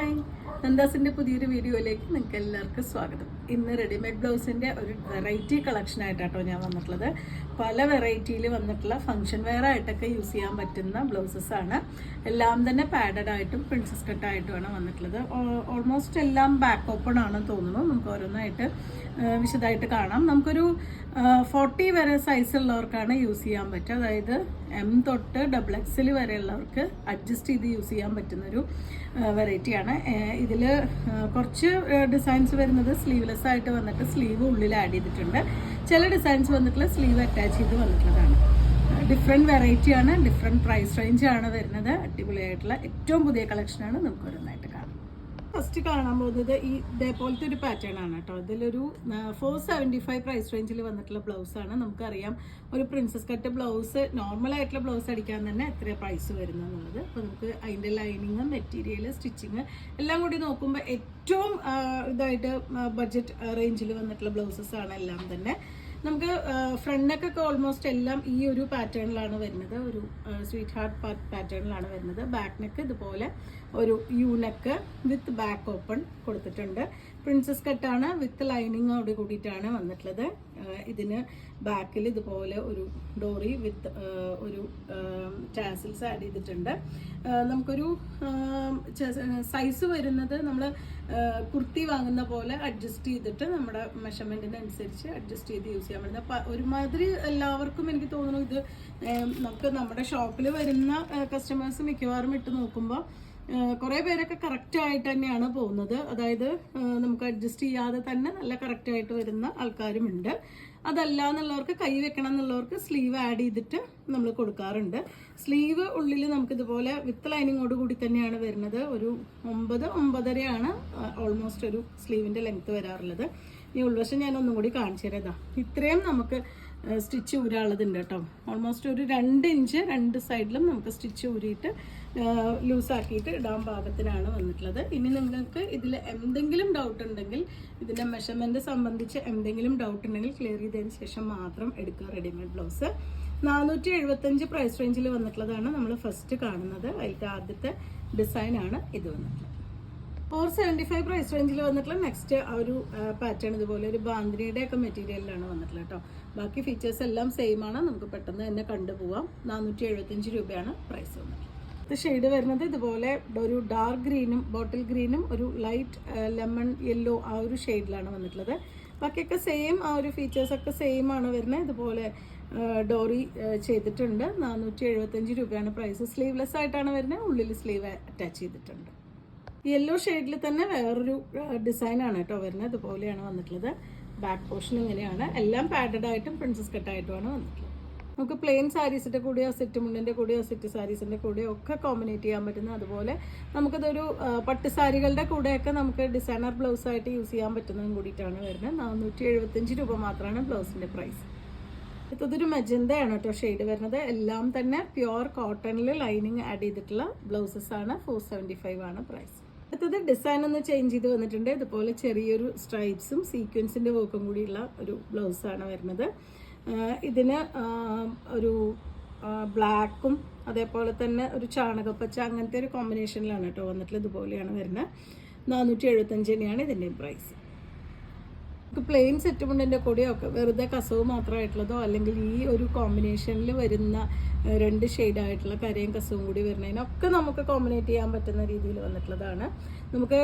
Hi, നന്ദാസിൻ്റെ പുതിയൊരു വീഡിയോയിലേക്ക് നിങ്ങൾക്ക് എല്ലാവർക്കും സ്വാഗതം. ഇന്ന് റെഡിമെയ്ഡ് ബ്ലൗസിൻ്റെ ഒരു വെറൈറ്റി കളക്ഷൻ ആയിട്ടാട്ടോ ഞാൻ വന്നിട്ടുള്ളത്. പല വെറൈറ്റിയിൽ വന്നിട്ടുള്ള ഫംഗ്ഷൻ വെയർ ആയിട്ടൊക്കെ യൂസ് ചെയ്യാൻ പറ്റുന്ന ബ്ലൗസസ് ആണ്. എല്ലാം തന്നെ പാഡഡ് ആയിട്ടും പ്രിൻസസ് കട്ടായിട്ടുമാണ് വന്നിട്ടുള്ളത്. ഓൾമോസ്റ്റ് എല്ലാം ബാക്ക് ഓപ്പൺ ആണെന്ന് തോന്നുന്നു. നമുക്ക് ഓരോന്നായിട്ട് വിശദമായിട്ട് കാണാം. നമുക്കൊരു 40 വരെ സൈസ് ഉള്ളവർക്കാണ് യൂസ് ചെയ്യാൻ പറ്റുക. അതായത് M തൊട്ട് XXL വരെയുള്ളവർക്ക് അഡ്ജസ്റ്റ് ചെയ്ത് യൂസ് ചെയ്യാൻ പറ്റുന്നൊരു വെറൈറ്റിയാണ്. ഇതിൽ കുറച്ച് ഡിസൈൻസ് വരുന്നത് സ്ലീവ്ലെസ് ആയിട്ട് വന്നിട്ട് സ്ലീവ് ഉള്ളിൽ ആഡ് ചെയ്തിട്ടുണ്ട്. ചില ഡിസൈൻസ് വന്നിട്ടുള്ള സ്ലീവ് അറ്റാച്ച് ചെയ്ത് വന്നിട്ടുള്ളതാണ്. ഡിഫറെൻറ്റ് വെറൈറ്റിയാണ്, ഡിഫറെൻറ്റ് പ്രൈസ് റേഞ്ചാണ് വരുന്നത്. അടിപൊളിയായിട്ടുള്ള ഏറ്റവും പുതിയ കളക്ഷനാണ്. നമുക്ക് ഓരോന്നായിട്ട് കാണാം. ഫസ്റ്റ് കാണാൻ പോകുന്നത് ഇതേപോലത്തെ ഒരു പാറ്റേൺ ആണ് കേട്ടോ. ഇതിലൊരു 475 പ്രൈസ് റേഞ്ചിൽ വന്നിട്ടുള്ള ബ്ലൗസാണ്. നമുക്കറിയാം ഒരു പ്രിൻസസ് കട്ട് ബ്ലൗസ് നോർമലായിട്ടുള്ള ബ്ലൗസ് അടിക്കാൻ തന്നെ എത്ര പ്രൈസ് വരുന്നത്. അപ്പോൾ നമുക്ക് അതിൻ്റെ ലൈനിങ്, മെറ്റീരിയൽ, സ്റ്റിച്ചിങ് എല്ലാം കൂടി നോക്കുമ്പോൾ ഏറ്റവും ഇതായിട്ട് ബഡ്ജറ്റ് റേഞ്ചിൽ വന്നിട്ടുള്ള ബ്ലൗസസ് ആണ് എല്ലാം തന്നെ. നമുക്ക് ഫ്രണ്ട് നെക്കൊക്കെ ഓൾമോസ്റ്റ് എല്ലാം ഈ ഒരു പാറ്റേണിലാണ് വരുന്നത്. ഒരു സ്വീറ്റ് ഹാർട്ട് പാറ്റേണിലാണ് വരുന്നത്. ബാക്ക് നെക്ക് ഇതുപോലെ ഒരു U neck with back open കൊടുത്തിട്ടുണ്ട്. പ്രിൻസസ് കട്ടാണ് വിത്ത് ലൈനിങ്ങോട് കൂടിയിട്ടാണ് വന്നിട്ടുള്ളത്. ഇതിന് ബാക്കിൽ ഇതുപോലെ ഒരു ഡോറി വിത്ത് ഒരു ടാസിൽസ് ആഡ് ചെയ്തിട്ടുണ്ട്. നമുക്കൊരു സൈസ് വരുന്നത് നമ്മൾ കുർത്തി വാങ്ങുന്ന പോലെ അഡ്ജസ്റ്റ് ചെയ്തിട്ട് നമ്മുടെ മെഷർമെൻറ്റിനനുസരിച്ച് അഡ്ജസ്റ്റ് ചെയ്ത് യൂസ് ചെയ്യാൻ പറ്റുന്ന ഒരുമാതിരി എല്ലാവർക്കും എനിക്ക് തോന്നുന്നു. ഇത് നമുക്ക് നമ്മുടെ ഷോപ്പിൽ വരുന്ന കസ്റ്റമേഴ്സ് മിക്കവാറും ഇട്ട് നോക്കുമ്പോൾ കുറേ പേരൊക്കെ കറക്റ്റായിട്ട് തന്നെയാണ് പോകുന്നത്. അതായത് നമുക്ക് അഡ്ജസ്റ്റ് ചെയ്യാതെ തന്നെ നല്ല കറക്റ്റായിട്ട് വരുന്ന ആൾക്കാരുമുണ്ട്. അതല്ല എന്നുള്ളവർക്ക്, കൈ വെക്കണം എന്നുള്ളവർക്ക് സ്ലീവ് ആഡ് ചെയ്തിട്ട് നമ്മൾ കൊടുക്കാറുണ്ട്. സ്ലീവ് ഉള്ളിൽ നമുക്കിതുപോലെ വിത്ത് ലൈനിങ്ങോട് കൂടി തന്നെയാണ് വരുന്നത്. ഒരു 9-9.5 ഓൾമോസ്റ്റ് ഒരു സ്ലീവിൻ്റെ ലെങ്ത്ത് വരാറുള്ളത്. ഈ ഉൾവശം ഞാൻ ഒന്നും കൂടി കാണിച്ചു തരാം. ഇത്രയും നമുക്ക് സ്റ്റിച്ച് ഊരാനുള്ളതുണ്ട് കേട്ടോ. ഓൾമോസ്റ്റ് ഒരു 2 ഇഞ്ച് രണ്ട് സൈഡിലും നമുക്ക് സ്റ്റിച്ച് ഊരിയിട്ട് ലൂസാക്കിയിട്ട് ഇടാൻ പാകത്തിനാണ് വന്നിട്ടുള്ളത്. ഇനി നിങ്ങൾക്ക് ഇതിൽ എന്തെങ്കിലും ഡൗട്ട് ഉണ്ടെങ്കിൽ, ഇതിൻ്റെ മെഷർമെൻറ്റ് സംബന്ധിച്ച് എന്തെങ്കിലും ഡൗട്ട് ഉണ്ടെങ്കിൽ ക്ലിയർ ചെയ്തതിന് ശേഷം മാത്രം എടുക്കുക റെഡിമെയ്ഡ് ബ്ലൗസ്. 475 പ്രൈസ് റേഞ്ചിൽ വന്നിട്ടുള്ളതാണ് നമ്മൾ ഫസ്റ്റ് കാണുന്നത്. അതിലത്തെ ആദ്യത്തെ ഡിസൈനാണ് ഇത് വന്നിട്ടുള്ളത്. 475 പ്രൈസ് റേഞ്ചിൽ വന്നിട്ടുള്ള നെക്സ്റ്റ് ആ ഒരു പാറ്റേൺ ഇതുപോലെ ഒരു ബാന്തിനിയുടെ ഒക്കെ മെറ്റീരിയലിലാണ് വന്നിട്ടുള്ളത് കേട്ടോ. ബാക്കി ഫീച്ചേഴ്സ് എല്ലാം സെയിം ആണ്. നമുക്ക് പെട്ടെന്ന് തന്നെ കണ്ടുപോകാം. 475 രൂപയാണ് പ്രൈസ് വന്നിട്ടുള്ളത്. ഇത് ഷെയ്ഡ് വരുന്നത് ഇതുപോലെ ഒരു ഡാർക്ക് ഗ്രീനും ബോട്ടിൽ ഗ്രീനും ഒരു ലൈറ്റ് ലെമൺ യെല്ലോ ആ ഒരു ഷെയ്ഡിലാണ് വന്നിട്ടുള്ളത്. ബാക്കിയൊക്കെ സെയിം, ആ ഒരു ഫീച്ചേഴ്സൊക്കെ സെയിം ആണ് വരുന്നത്. ഇതുപോലെ ഡോറി ചെയ്തിട്ടുണ്ട്. 475 രൂപയാണ് പ്രൈസ്. സ്ലീവ്ലെസ് ആയിട്ടാണ് വരുന്നത്. ഉള്ളിൽ സ്ലീവ് അറ്റാച്ച് ചെയ്തിട്ടുണ്ട്. യെല്ലോ ഷെയ്ഡിൽ തന്നെ വേറൊരു ഡിസൈനാണ് കേട്ടോ വരുന്നത്. ഇതുപോലെയാണ് വന്നിട്ടുള്ളത്. ബാക്ക് പോർഷൻ ഇങ്ങനെയാണ്. എല്ലാം പാഡഡ് ആയിട്ടും പ്രിൻസസ് കട്ടായിട്ടുമാണ് വന്നിട്ടുള്ളത്. നമുക്ക് പ്ലെയിൻ സാരീസിൻ്റെ കൂടെയോ സെറ്റ് മുണ്ടിൻ്റെ കൂടെയോ സെറ്റ് സാരീസിൻ്റെ കൂടെയോ ഒക്കെ കോമ്പിനേറ്റ് ചെയ്യാൻ പറ്റുന്ന, അതുപോലെ നമുക്കതൊരു പട്ട് സാരികളുടെ കൂടെയൊക്കെ നമുക്ക് ഡിസൈനർ ബ്ലൗസ് ആയിട്ട് യൂസ് ചെയ്യാൻ പറ്റുന്നതും കൂടിയിട്ടാണ് വരുന്നത്. 475 രൂപ മാത്രമാണ് ബ്ലൗസിൻ്റെ പ്രൈസ്. ഇതൊരു മെജന്തയാണ് കേട്ടോ ഷെയ്ഡ് വരുന്നത്. എല്ലാം തന്നെ പ്യുവർ കോട്ടണിൽ ലൈനിങ് ആഡ് ചെയ്തിട്ടുള്ള ബ്ലൗസസ് ആണ്. 475 ആണ് പ്രൈസ്. അടുത്തത് ഡിസൈൻ ഒന്ന് ചേഞ്ച് ചെയ്ത് വന്നിട്ടുണ്ട്. ഇതുപോലെ ചെറിയൊരു സ്ട്രൈപ്സും സീക്വൻസിൻ്റെ വർക്കും കൂടിയുള്ള ഒരു ബ്ലൗസാണ് വരുന്നത്. ഇതിന് ഒരു ബ്ലാക്കും അതേപോലെ തന്നെ ഒരു ചാണകപ്പച്ച അങ്ങനത്തെ ഒരു കോമ്പിനേഷനിലാണ് കേട്ടോ വന്നിട്ടുള്ളത്. ഇതുപോലെയാണ് വരുന്നത്. 475 തന്നെയാണ് ഇതിൻ്റെ പ്രൈസ്. നമുക്ക് പ്ലെയിൻ സെറ്റ് മുണ്ടിൻ്റെ കൂടെയോ ഒക്കെ വെറുതെ കസവ് മാത്രമായിട്ടുള്ളതോ അല്ലെങ്കിൽ ഈ ഒരു കോമ്പിനേഷനിൽ വരുന്ന 2 ഷെയ്ഡായിട്ടുള്ള കരയും കസവും കൂടി വരുന്നതിനൊക്കെ നമുക്ക് കോമ്പിനേറ്റ് ചെയ്യാൻ പറ്റുന്ന രീതിയിൽ വന്നിട്ടുള്ളതാണ്. നമുക്ക്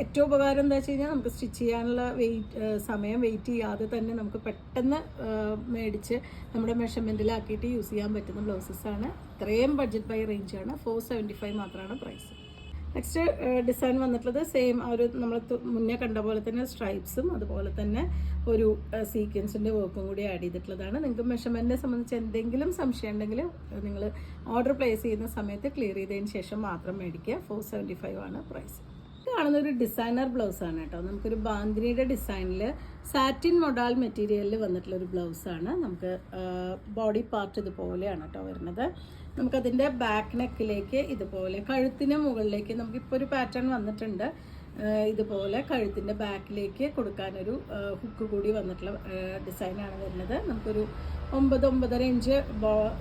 ഏറ്റവും ഉപകാരം എന്താ വെച്ച് കഴിഞ്ഞാൽ നമുക്ക് സ്റ്റിച്ച് ചെയ്യാനുള്ള സമയം വെയിറ്റ് ചെയ്യാതെ തന്നെ നമുക്ക് പെട്ടെന്ന് മേടിച്ച് നമ്മുടെ മെഷർമെൻറ്റിലാക്കിയിട്ട് യൂസ് ചെയ്യാൻ പറ്റുന്ന ബ്ലൗസസാണ്. ഇത്രയും ബഡ്ജറ്റ് ബൈ റേഞ്ചാണ്. 475 മാത്രമാണ് പ്രൈസ്. നെക്സ്റ്റ് ഡിസൈൻ വന്നിട്ടുള്ളത് സെയിം ആ ഒരു നമ്മൾ മുന്നേ കണ്ട പോലെ തന്നെ സ്ട്രൈപ്സും അതുപോലെ തന്നെ ഒരു സീക്വൻസിൻ്റെ വർക്കും കൂടി ആഡ് ചെയ്തിട്ടുള്ളതാണ്. നിങ്ങൾക്ക് മെഷർമെൻറ്റിനെ സംബന്ധിച്ച് എന്തെങ്കിലും സംശയം ഉണ്ടെങ്കിൽ നിങ്ങൾ ഓർഡർ പ്ലേസ് ചെയ്യുന്ന സമയത്ത് ക്ലിയർ ചെയ്തതിന് ശേഷം മാത്രം മേടിക്കുക. 475 ആണ് പ്രൈസ്. കാണുന്ന ഒരു ഡിസൈനർ ബ്ലൗസാണ് കേട്ടോ. നമുക്കൊരു ബാന്തിനിയുടെ ഡിസൈനിൽ സാറ്റിൻ മൊഡാൾ മെറ്റീരിയലിൽ വന്നിട്ടുള്ളൊരു ബ്ലൗസാണ്. നമുക്ക് ബോഡി പാർട്ട് ഇതുപോലെയാണ് കേട്ടോ വരുന്നത്. നമുക്കതിൻ്റെ ബാക്ക് നെക്കിലേക്ക് ഇതുപോലെ കഴുത്തിന് മുകളിലേക്ക് നമുക്കിപ്പോൾ ഒരു പാറ്റേൺ വന്നിട്ടുണ്ട്. ഇതുപോലെ കഴുത്തിൻ്റെ ബാക്കിലേക്ക് കൊടുക്കാനൊരു ഹുക്ക് കൂടി വന്നിട്ടുള്ള ഡിസൈനാണ് വരുന്നത്. നമുക്കൊരു 9-9.5 ഇഞ്ച്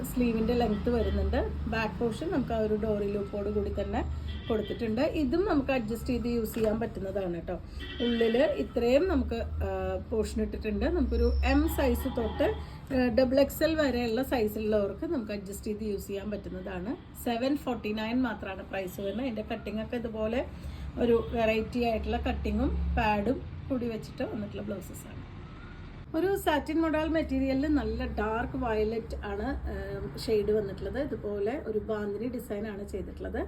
സ്ലീവിൻ്റെ ലെങ്ത്ത് വരുന്നുണ്ട്. ബാക്ക് പോർഷൻ നമുക്ക് ആ ഒരു ഡോറി ലൂപ്പോട് കൂടി തന്നെ കൊടുത്തിട്ടുണ്ട്. ഇതും നമുക്ക് അഡ്ജസ്റ്റ് ചെയ്ത് യൂസ് ചെയ്യാൻ പറ്റുന്നതാണ് കേട്ടോ. ഉള്ളിൽ ഇത്രയും നമുക്ക് പോർഷൻ ഇട്ടിട്ടുണ്ട്. നമുക്കൊരു M സൈസ് തൊട്ട് XXL വരെയുള്ള സൈസിലുള്ളവർക്ക് നമുക്ക് അഡ്ജസ്റ്റ് ചെയ്ത് യൂസ് ചെയ്യാൻ പറ്റുന്നതാണ്. 749 മാത്രമാണ് പ്രൈസ് വരുന്നത്. അതിൻ്റെ കട്ടിങ്ങൊക്കെ ഇതുപോലെ ഒരു വെറൈറ്റി ആയിട്ടുള്ള കട്ടിങ്ങും പാഡും കൂടി വെച്ചിട്ട് വന്നിട്ടുള്ള ബ്ലൗസസാണ്. ഒരു സാറ്റിൻ മൊഡാൾ മെറ്റീരിയലിൽ നല്ല ഡാർക്ക് വയലറ്റ് ആണ് ഷെയ്ഡ് വന്നിട്ടുള്ളത്. ഇതുപോലെ ഒരു ബാന്തിനി ഡിസൈനാണ് ചെയ്തിട്ടുള്ളത്.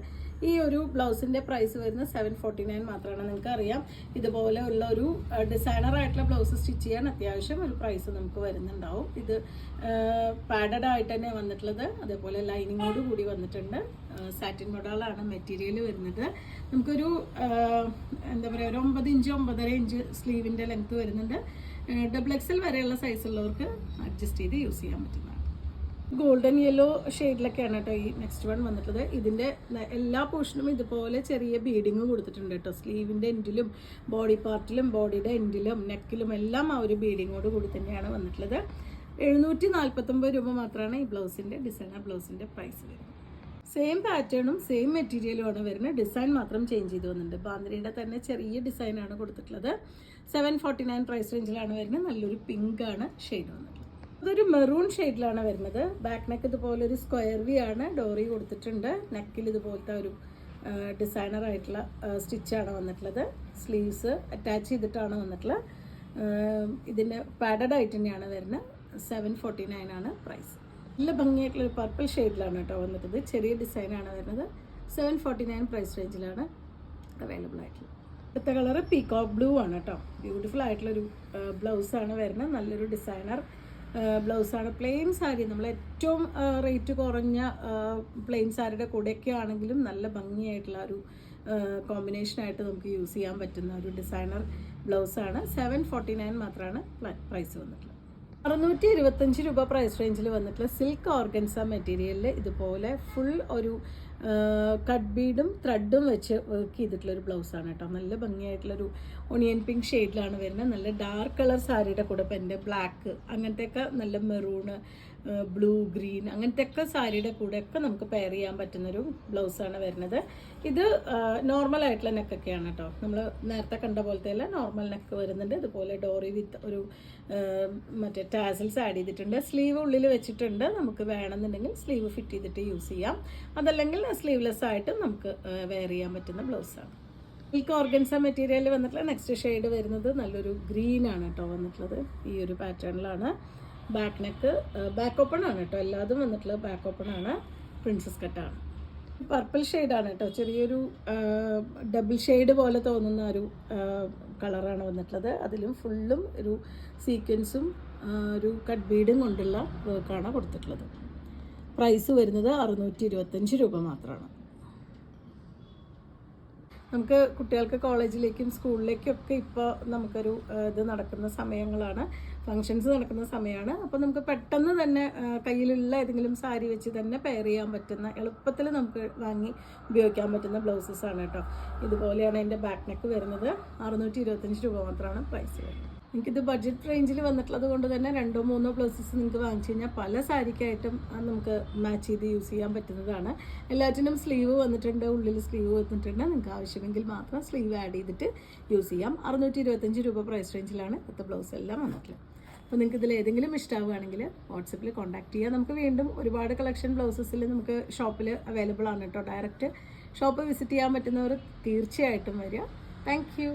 ഈ ഒരു ബ്ലൗസിൻ്റെ പ്രൈസ് വരുന്നത് 749 മാത്രമാണ്. നിങ്ങൾക്ക് അറിയാം, ഇതുപോലെ ഉള്ള ഒരു ഡിസൈനർ ആയിട്ടുള്ള ബ്ലൗസ് സ്റ്റിച്ച് ചെയ്യാൻ അത്യാവശ്യം ഒരു പ്രൈസ് നമുക്ക് വരുന്നുണ്ടാവും. ഇത് പാഡഡ് ആയിട്ട് തന്നെ വന്നിട്ടുള്ളത്. അതേപോലെ ലൈനിങ്ങോട് കൂടി വന്നിട്ടുണ്ട്. സാറ്റിൻ മൊഡാളാണ് മെറ്റീരിയൽ വരുന്നത്. നമുക്കൊരു എന്താ പറയുക, ഒരു 9 ഇഞ്ച് 9.5 ഇഞ്ച് സ്ലീവിൻ്റെ ലെങ്ത്ത് വരുന്നുണ്ട്. XXL വരെയുള്ള സൈസുള്ളവർക്ക് അഡ്ജസ്റ്റ് ചെയ്ത് യൂസ് ചെയ്യാൻ പറ്റുന്നതാണ്. ഗോൾഡൻ യെല്ലോ ഷെയ്ഡിലൊക്കെയാണ് കേട്ടോ ഈ നെക്സ്റ്റ് വൺ വന്നിട്ടുള്ളത്. ഇതിൻ്റെ എല്ലാ പോർഷനും ഇതുപോലെ ചെറിയ ബീഡിങ് കൊടുത്തിട്ടുണ്ട് കേട്ടോ. സ്ലീവിൻ്റെ എൻഡിലും ബോഡി പാർട്ടിലും ബോഡിയുടെ എൻഡിലും നെക്കിലും എല്ലാം ആ ഒരു ബീഡിങ്ങോട് കൂടി തന്നെയാണ് വന്നിട്ടുള്ളത്. 749 രൂപ മാത്രമാണ് ഈ ബ്ലൗസിൻ്റെ ഡിസൈനർ ബ്ലൗസിൻ്റെ പ്രൈസ് വരുന്നത്. സെയിം പാറ്റേണും സെയിം മെറ്റീരിയലുമാണ് വരുന്നത്. ഡിസൈൻ മാത്രം ചേഞ്ച് ചെയ്ത് വന്നിട്ടുണ്ട്. ബാന്തിനിയുടെ തന്നെ ചെറിയ ഡിസൈനാണ് കൊടുത്തിട്ടുള്ളത്. 749 പ്രൈസ് റേഞ്ചിലാണ് വരുന്നത്. നല്ലൊരു പിങ്ക് ആണ് ഷെയ്ഡ് വന്നിട്ടുള്ളത്. അതൊരു മെറൂൺ ഷെയ്ഡിലാണ് വരുന്നത്. ബാക്ക് നെക്ക് ഇതുപോലെ ഒരു സ്ക്വയർ വി ആണ് ഡോറി കൊടുത്തിട്ടുണ്ട്. നെക്കിൽ ഇതുപോലത്തെ ഒരു ഡിസൈനർ ആയിട്ടുള്ള സ്റ്റിച്ചാണ് വന്നിട്ടുള്ളത്. സ്ലീവ്സ് അറ്റാച്ച് ചെയ്തിട്ടാണ് വന്നിട്ടുള്ളത്. ഇതിൻ്റെ പാഡഡ് ആയിട്ട് തന്നെയാണ് വരുന്നത്. 749 ആണ് പ്രൈസ്. നല്ല ഭംഗിയായിട്ടുള്ളൊരു പർപ്പിൾ ഷെയ്ഡിലാണ് കേട്ടോ വന്നിട്ടത്. ചെറിയ ഡിസൈനാണ് വരുന്നത്. 749 പ്രൈസ് റേഞ്ചിലാണ് അവൈലബിൾ ആയിട്ടുള്ളത്. അടുത്ത കളറ് പീകോക്ക് ബ്ലൂ ആണ് കേട്ടോ. ബ്യൂട്ടിഫുൾ ആയിട്ടുള്ളൊരു ബ്ലൗസാണ് വരുന്നത്. നല്ലൊരു ഡിസൈനർ ബ്ലൗസാണ്. പ്ലെയിൻ സാരി, നമ്മൾ ഏറ്റവും റേറ്റ് കുറഞ്ഞ പ്ലെയിൻ സാരിയുടെ കൂടെയൊക്കെ ആണെങ്കിലും നല്ല ഭംഗിയായിട്ടുള്ള ഒരു കോമ്പിനേഷനായിട്ട് നമുക്ക് യൂസ് ചെയ്യാൻ പറ്റുന്ന ഒരു ഡിസൈനർ ബ്ലൗസാണ്. 749 മാത്രമാണ് പ്രൈസ് വന്നിട്ടുള്ളത്. 625 രൂപ പ്രൈസ് റേഞ്ചിൽ വന്നിട്ടുള്ള സിൽക്ക് ഓർഗൻസ മെറ്റീരിയലിൽ ഇതുപോലെ ഫുൾ ഒരു കട്ട് ബീഡും ത്രെഡും വെച്ച് വർക്ക് ചെയ്തിട്ടുള്ളൊരു ബ്ലൗസാണ് കേട്ടോ. നല്ല ഭംഗിയായിട്ടുള്ളൊരു ഒണിയൻ പിങ്ക് ഷെയ്ഡിലാണ് വരുന്നത്. നല്ല ഡാർക്ക് കളർ സാരിയുടെ കൂടെ പെൻ്റെ ബ്ലാക്ക് അങ്ങനത്തെയൊക്കെ നല്ല മെറൂണ് ബ്ലൂ ഗ്രീൻ അങ്ങനത്തെയൊക്കെ സാരിയുടെ കൂടെയൊക്കെ നമുക്ക് പെയർ ചെയ്യാൻ പറ്റുന്നൊരു ബ്ലൗസാണ് വരുന്നത്. ഇത് നോർമൽ ആയിട്ടുള്ള നെക്കൊക്കെയാണ് കേട്ടോ. നമ്മൾ നേരത്തെ കണ്ട പോലത്തെ അല്ല, നോർമൽ നെക്ക് വരുന്നുണ്ട്. ഇതുപോലെ ഡോറി വിത്ത് ഒരു മറ്റേ ടാസൽസ് ആഡ് ചെയ്തിട്ടുണ്ട്. സ്ലീവ് ഉള്ളിൽ വെച്ചിട്ടുണ്ട്. നമുക്ക് വേണമെന്നുണ്ടെങ്കിൽ സ്ലീവ് ഫിറ്റ് ചെയ്തിട്ട് യൂസ് ചെയ്യാം. അതല്ലെങ്കിൽ സ്ലീവ്ലെസ് ആയിട്ട് നമുക്ക് വെയർ ചെയ്യാൻ പറ്റുന്ന ബ്ലൗസാണ്. സിൽക്ക് ഓർഗൻസ മെറ്റീരിയൽ വന്നിട്ടുള്ള നെക്സ്റ്റ് ഷെയ്ഡ് വരുന്നത് നല്ലൊരു ഗ്രീൻ ആണ് കേട്ടോ വന്നിട്ടുള്ളത്. ഈ ഒരു പാറ്റേണിലാണ്. ബാക്ക് നെക്ക് ബാക്ക് ഓപ്പൺ ആണ് കേട്ടോ. എല്ലാതും വന്നിട്ടുള്ളത് ബാക്ക് ഓപ്പൺ ആണ്. പ്രിൻസസ് കട്ടാണ്. പർപ്പിൾ ഷെയ്ഡാണ് കേട്ടോ. ചെറിയൊരു ഡബിൾ ഷെയ്ഡ് പോലെ തോന്നുന്ന ഒരു കളറാണ് വന്നിട്ടുള്ളത്. അതിലും ഫുള്ളും ഒരു സീക്വൻസും ഒരു കട്ട് ബീഡും കൊണ്ടുള്ള വർക്കാണ് കൊടുത്തിട്ടുള്ളത്. പ്രൈസ് വരുന്നത് 625 രൂപ മാത്രമാണ്. നമുക്ക് കുട്ടികൾക്ക് കോളേജിലേക്കും സ്കൂളിലേക്കും ഒക്കെ ഇപ്പോൾ നമുക്കൊരു ഇത് നടക്കുന്ന സമയങ്ങളാണ്, ഫങ്ഷൻസ് നടക്കുന്ന സമയമാണ്. അപ്പോൾ നമുക്ക് പെട്ടെന്ന് തന്നെ കയ്യിലുള്ള ഏതെങ്കിലും സാരി വെച്ച് തന്നെ പെയർ ചെയ്യാൻ പറ്റുന്ന, എളുപ്പത്തിൽ നമുക്ക് വാങ്ങി ഉപയോഗിക്കാൻ പറ്റുന്ന ബ്ലൗസസാണ് കേട്ടോ. ഇതുപോലെയാണ് എൻ്റെ ബാക്ക് നെക്ക് വരുന്നത്. 625 രൂപ മാത്രമാണ് പ്രൈസ് വരുന്നത്. എനിക്കിത് ബഡ്ജറ്റ് റേഞ്ചിൽ വന്നിട്ടുള്ളത് കൊണ്ട് തന്നെ 2-3 ബ്ലൗസസ് നിങ്ങൾക്ക് വാങ്ങിച്ചു കഴിഞ്ഞാൽ പല സാരിക്കായിട്ടും നമുക്ക് മാച്ച് ചെയ്ത് യൂസ് ചെയ്യാൻ പറ്റുന്നതാണ്. എല്ലാറ്റിനും സ്ലീവ് വന്നിട്ടുണ്ട്, ഉള്ളിൽ സ്ലീവ് വന്നിട്ടുണ്ട്. നിങ്ങൾക്ക് ആവശ്യമെങ്കിൽ മാത്രം സ്ലീവ് ആഡ് ചെയ്തിട്ട് യൂസ് ചെയ്യാം. 625 രൂപ പ്രൈസ് റേഞ്ചിലാണ് ഇപ്പോഴത്തെ ബ്ലൗസ് എല്ലാം വന്നിട്ടുള്ളത്. അപ്പോൾ നിങ്ങൾക്ക് ഇതിൽ ഏതെങ്കിലും ഇഷ്ടമാവുകയാണെങ്കിൽ വാട്സപ്പിൽ കോൺടാക്ട് ചെയ്യുക. നമുക്ക് വീണ്ടും ഒരുപാട് കളക്ഷൻ ബ്ലൗസസിൽ നമുക്ക് ഷോപ്പിൽ അവൈലബിൾ ആണ് കേട്ടോ. ഡയറക്റ്റ് ഷോപ്പ് വിസിറ്റ് ചെയ്യാൻ പറ്റുന്നവർ തീർച്ചയായിട്ടും വരിക. Thank you.